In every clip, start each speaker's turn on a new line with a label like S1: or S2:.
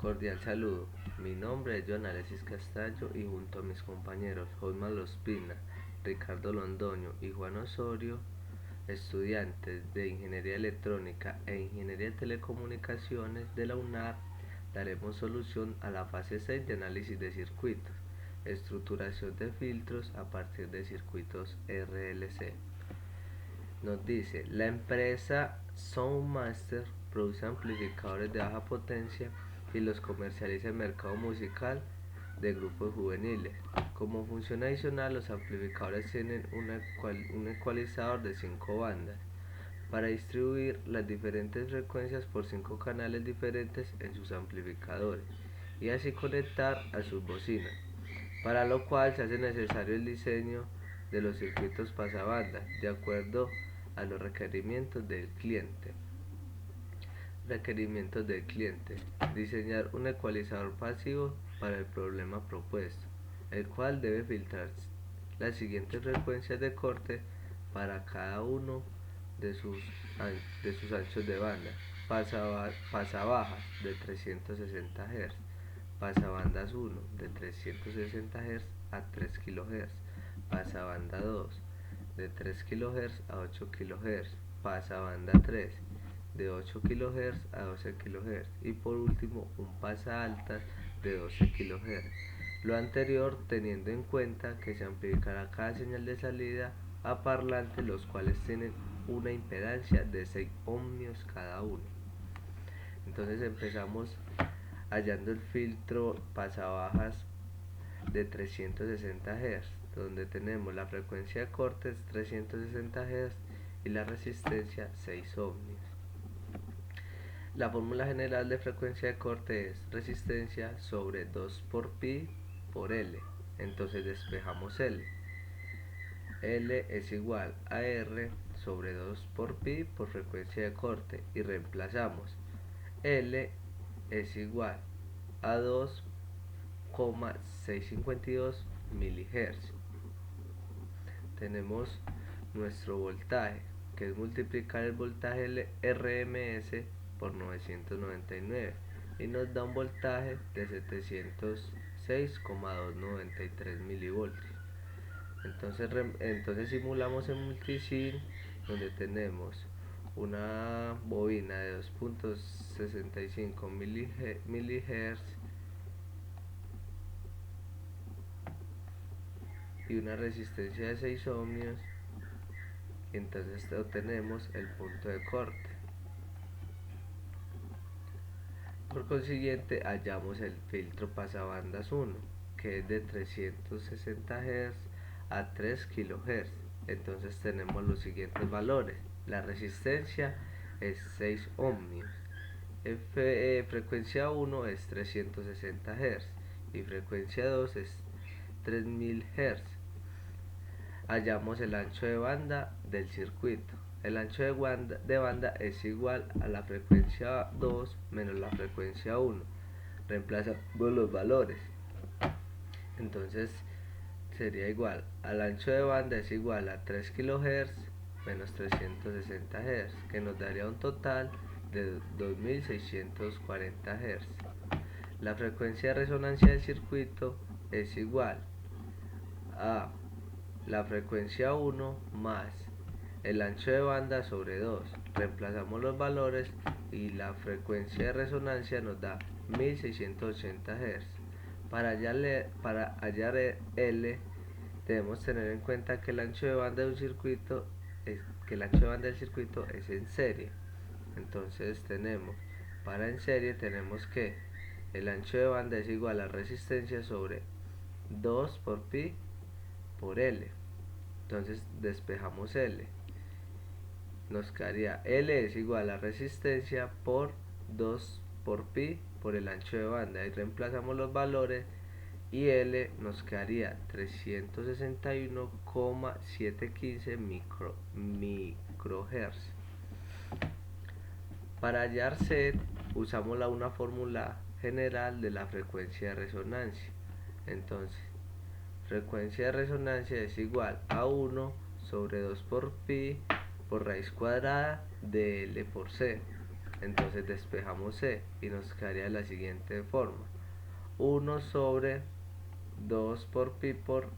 S1: Cordial saludo, mi nombre es John Alexis Castaño y junto a mis compañeros Josman Lospina, Ricardo Londoño y Juan Osorio, estudiantes de Ingeniería Electrónica e Ingeniería de Telecomunicaciones de la UNAR, daremos solución a la fase 6 de análisis de circuitos, estructuración de filtros a partir de circuitos RLC. Nos dice, la empresa Soundmaster produce amplificadores de baja potencia y los comercializa en el mercado musical de grupos juveniles. Como función adicional, los amplificadores tienen un ecualizador de 5 bandas para distribuir las diferentes frecuencias por 5 canales diferentes en sus amplificadores y así conectar a sus bocinas, para lo cual se hace necesario el diseño de los circuitos pasabandas de acuerdo a los requerimientos del cliente. Requerimientos del cliente: diseñar un ecualizador pasivo para el problema propuesto, el cual debe filtrar las siguientes frecuencias de corte para cada uno de sus anchos de banda: pasabajas de 360 Hz, pasabandas 1 de 360 Hz a 3 kHz, pasabanda 2 de 3 kHz a 8 kHz, pasabanda 3 de 8 kHz a 12 kHz y por último un pasa altas de 12 kHz. Lo anterior teniendo en cuenta que se amplificará cada señal de salida a parlantes, los cuales tienen una impedancia de 6 ohmios cada uno. Entonces empezamos hallando el filtro pasabajas de 360 Hz, donde tenemos la frecuencia de corte 360 Hz y la resistencia 6 ohmios. La fórmula general de frecuencia de corte es resistencia sobre 2 por pi por L. Entonces despejamos L. L es igual a R sobre 2 por pi por frecuencia de corte y reemplazamos. L es igual a 2,652 milihertz. Tenemos nuestro voltaje, que es multiplicar el voltaje RMS por 999 y nos da un voltaje de 706,293 milivoltios. Entonces simulamos en multisim, donde tenemos una bobina de 2.65 milihertz y una resistencia de 6 ohmios, y entonces obtenemos el punto de corte. Por consiguiente, hallamos el filtro pasabandas 1, que es de 360 Hz a 3 kHz. Entonces tenemos los siguientes valores. La resistencia es 6 ohmios. Frecuencia 1 es 360 Hz y frecuencia 2 es 3000 Hz. Hallamos el ancho de banda del circuito. El ancho de banda es igual a la frecuencia 2 menos la frecuencia 1. Reemplazamos los valores. Entonces sería igual al ancho de banda es igual a 3 kHz menos 360 Hz, que nos daría un total de 2640 Hz. La frecuencia de resonancia del circuito es igual a la frecuencia 1 más el ancho de banda sobre 2. Reemplazamos los valores y la frecuencia de resonancia nos da 1680 Hz. Para hallar L debemos tener en cuenta que el ancho de banda de un circuito del circuito es en serie. Entonces para en serie tenemos que el ancho de banda es igual a resistencia sobre 2 por pi por L. Entonces despejamos L. Nos quedaría L es igual a resistencia por 2 por pi por el ancho de banda y reemplazamos los valores y L nos quedaría 361,715 microhertz. Para hallar Z usamos una fórmula general de la frecuencia de resonancia. Entonces frecuencia de resonancia es igual a 1 sobre 2 por pi por raíz cuadrada de L por C. Entonces despejamos C y nos quedaría de la siguiente forma: 1 sobre 2 por pi por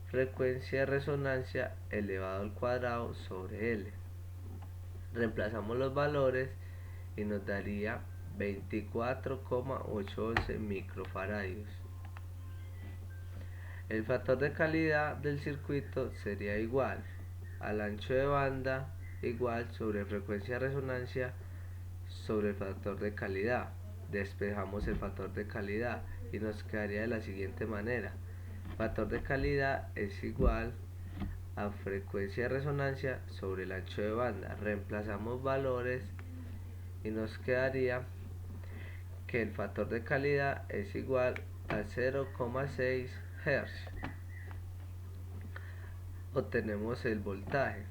S1: frecuencia de resonancia elevado al cuadrado sobre L. Reemplazamos los valores y nos daría 24,811 microfaradios. El factor de calidad del circuito sería igual al ancho de banda igual sobre frecuencia de resonancia sobre el factor de calidad. Despejamos el factor de calidad y nos quedaría de la siguiente manera: factor de calidad es igual a frecuencia de resonancia sobre el ancho de banda. Reemplazamos valores y nos quedaría que el factor de calidad es igual a 0,6 Hz. Obtenemos el voltaje.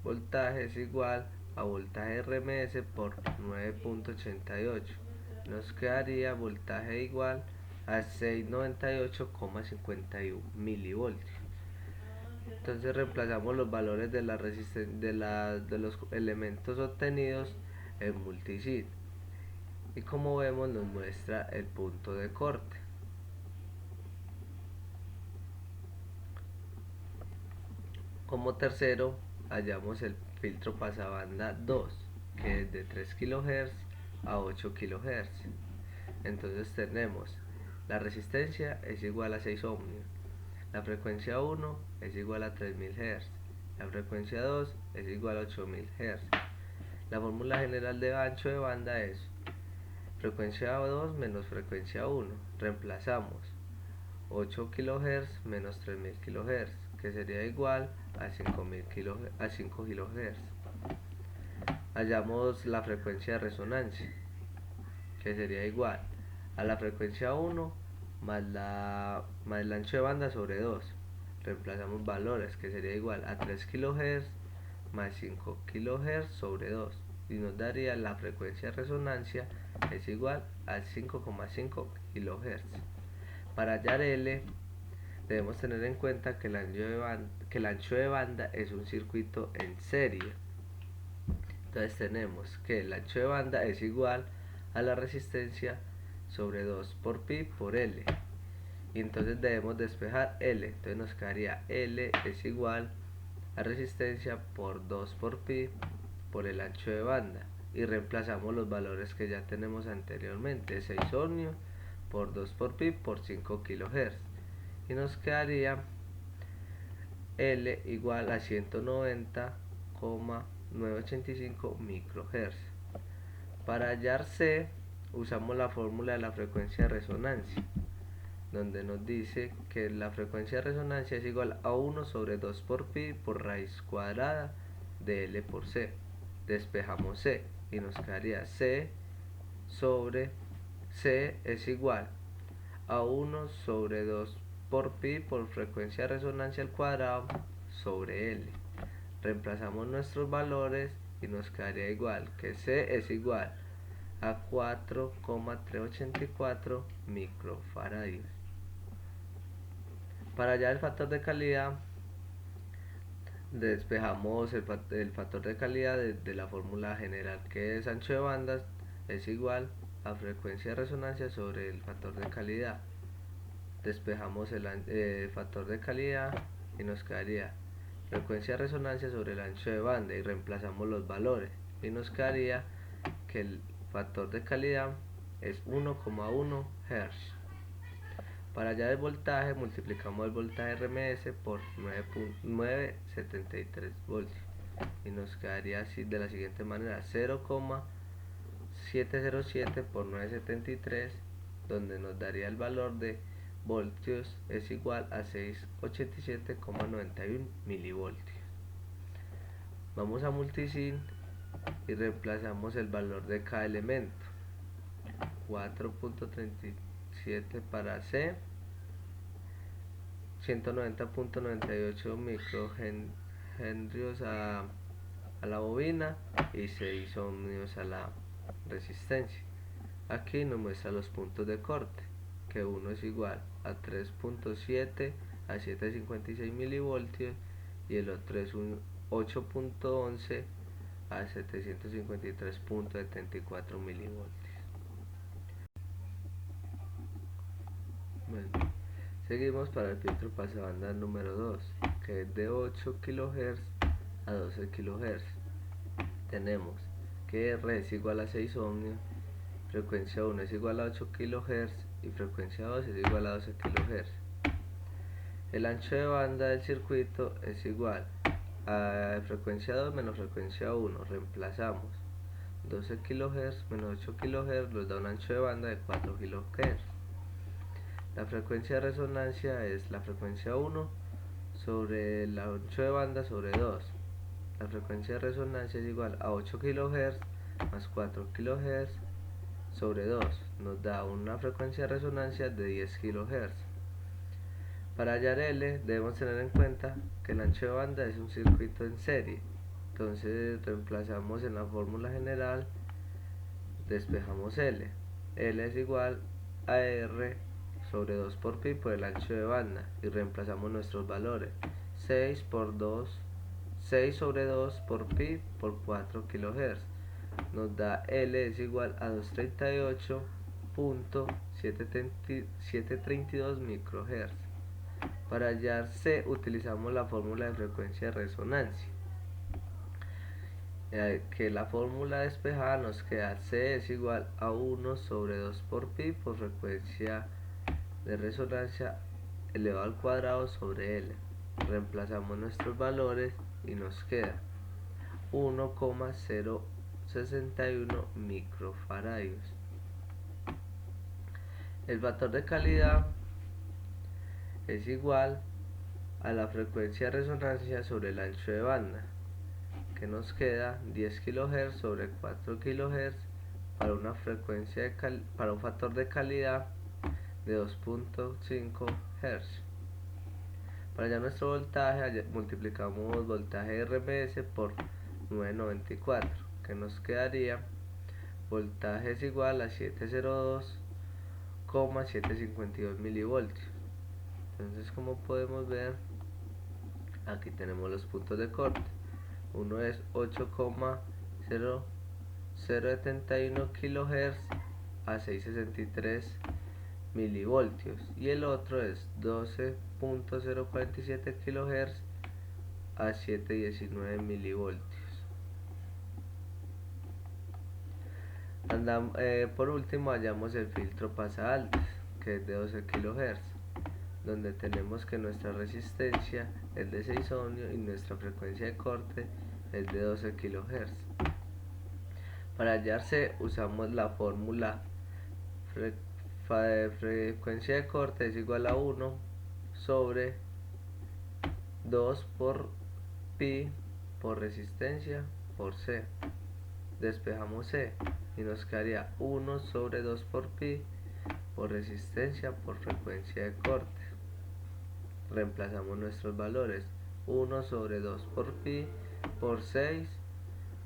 S1: Voltaje es igual a voltaje RMS por 9.88. Nos quedaría voltaje igual a 698,51 milivoltios. Entonces reemplazamos los valores de la de los elementos obtenidos en multisid y como vemos nos muestra el punto de corte. Como tercero hallamos el filtro pasabanda 2, que es de 3 kHz a 8 kHz. Entonces tenemos la resistencia es igual a 6 ohmios, la frecuencia 1 es igual a 3000 Hz, la frecuencia 2 es igual a 8000 Hz. La fórmula general de ancho de banda es frecuencia 2 menos frecuencia 1. Reemplazamos 8 kHz menos 3000 kHz, que sería igual a 5 kHz. Hallamos la frecuencia de resonancia, que sería igual a la frecuencia 1 más el ancho de banda sobre 2. Reemplazamos valores, que sería igual a 3 kHz más 5 kHz sobre 2 y nos daría la frecuencia de resonancia es igual a 5,5 kHz. Para hallar L debemos tener en cuenta que el ancho de banda es un circuito en serie. Entonces tenemos que el ancho de banda es igual a la resistencia sobre 2 por pi por L. Y entonces debemos despejar L. Entonces nos quedaría L es igual a resistencia por 2 por pi por el ancho de banda. Y reemplazamos los valores que ya tenemos anteriormente: 6 ohmios por 2 por pi por 5 kHz. Y nos quedaría L igual a 190,985 microhertz. Para hallar C usamos la fórmula de la frecuencia de resonancia, donde nos dice que la frecuencia de resonancia es igual a 1 sobre 2 por pi por raíz cuadrada de L por C. Despejamos C y nos quedaría C sobre C es igual a 1 sobre 2 por pi por frecuencia de resonancia al cuadrado sobre L. Reemplazamos nuestros valores y nos quedaría igual que C es igual a 4,384 microfaradios. Para hallar el factor de calidad despejamos el factor de calidad de la fórmula general, que es ancho de bandas es igual a frecuencia de resonancia sobre el factor de calidad. Despejamos el factor de calidad y nos quedaría frecuencia de resonancia sobre el ancho de banda y reemplazamos los valores y nos quedaría que el factor de calidad es 1,1 Hz. Para hallar el voltaje multiplicamos el voltaje RMS por 9,73 voltios y nos quedaría así de la siguiente manera: 0,707 por 973, donde nos daría el valor de voltios es igual a 687,91 milivoltios. Vamos a multisim y reemplazamos el valor de cada elemento: 4.37 para C, 190.98 microhenrios a la bobina y 6 ohmios a la resistencia. Aquí nos muestra los puntos de corte, que uno es igual a 3.7 a 756 milivoltios y el otro es un 8.11 a 753.74 milivoltios. Bueno, seguimos para el filtro pasabanda número 2, que es de 8 kHz a 12 kHz. Tenemos que R es igual a 6 ohmios, frecuencia 1 es igual a 8 kHz y frecuencia 2 es igual a 12 kHz. El ancho de banda del circuito es igual a frecuencia 2 menos frecuencia 1. Reemplazamos 12 kHz menos 8 kHz nos da un ancho de banda de 4 kHz. La frecuencia de resonancia es la frecuencia 1 sobre el ancho de banda sobre 2. La frecuencia de resonancia es igual a 8 kHz más 4 kHz sobre 2. Nos da una frecuencia de resonancia de 10 kHz. Para hallar L debemos tener en cuenta que el ancho de banda es un circuito en serie. Entonces reemplazamos en la fórmula general, despejamos L. L es igual a R sobre 2 por pi por el ancho de banda y reemplazamos nuestros valores. 6 sobre 2 por pi por 4 kHz nos da L es igual a 238.732 microhertz. Para hallar C utilizamos la fórmula de frecuencia de resonancia, que la fórmula despejada nos queda C es igual a 1 sobre 2 por pi por frecuencia de resonancia elevado al cuadrado sobre L. Reemplazamos nuestros valores y nos queda 1,061 microfaradios. El factor de calidad es igual a la frecuencia de resonancia sobre el ancho de banda, que nos queda 10 kHz sobre 4 kHz para una frecuencia para un factor de calidad de 2.5 Hz. Para hallar nuestro voltaje multiplicamos voltaje RMS por 994, que nos quedaría voltaje es igual a 702,752 milivoltios. Entonces, como podemos ver, aquí tenemos los puntos de corte. Uno es 8,0071 kHz a 663 milivoltios y el otro es 12,047 kHz a 719 milivoltios. Por último hallamos el filtro pasaaltas, que es de 12 kHz, donde tenemos que nuestra resistencia es de 6 ohmios y nuestra frecuencia de corte es de 12 kHz. Para hallarse usamos la fórmula frecuencia de corte es igual a 1 sobre 2 por pi por resistencia por C. Despejamos C y nos quedaría 1 sobre 2 por pi por resistencia por frecuencia de corte. Reemplazamos nuestros valores, 1 sobre 2 por pi por 6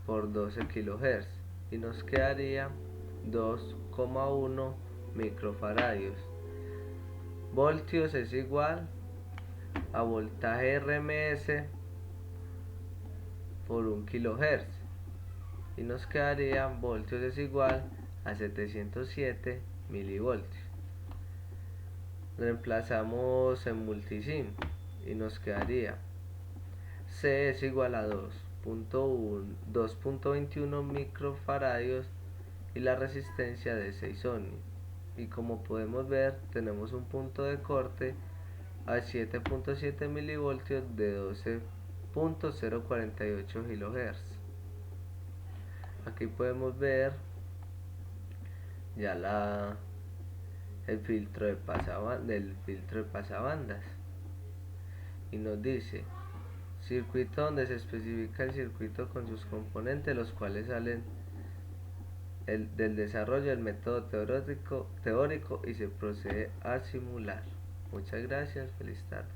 S1: por 12 kHz y nos quedaría 2,1 microfaradios. Voltios es igual a voltaje RMS por 1 kHz y nos quedaría voltios es igual a 707 milivoltios. Reemplazamos en multisim y nos quedaría C es igual a 2.21 microfaradios y la resistencia de 6 ohmios. Y como podemos ver, tenemos un punto de corte a 7.7 milivoltios de 12.048 kHz. Aquí podemos ver ya el filtro de pasabandas y nos dice circuito donde se especifica el circuito con sus componentes, los cuales salen del desarrollo del método teórico y se procede a simular. Muchas gracias, feliz tarde.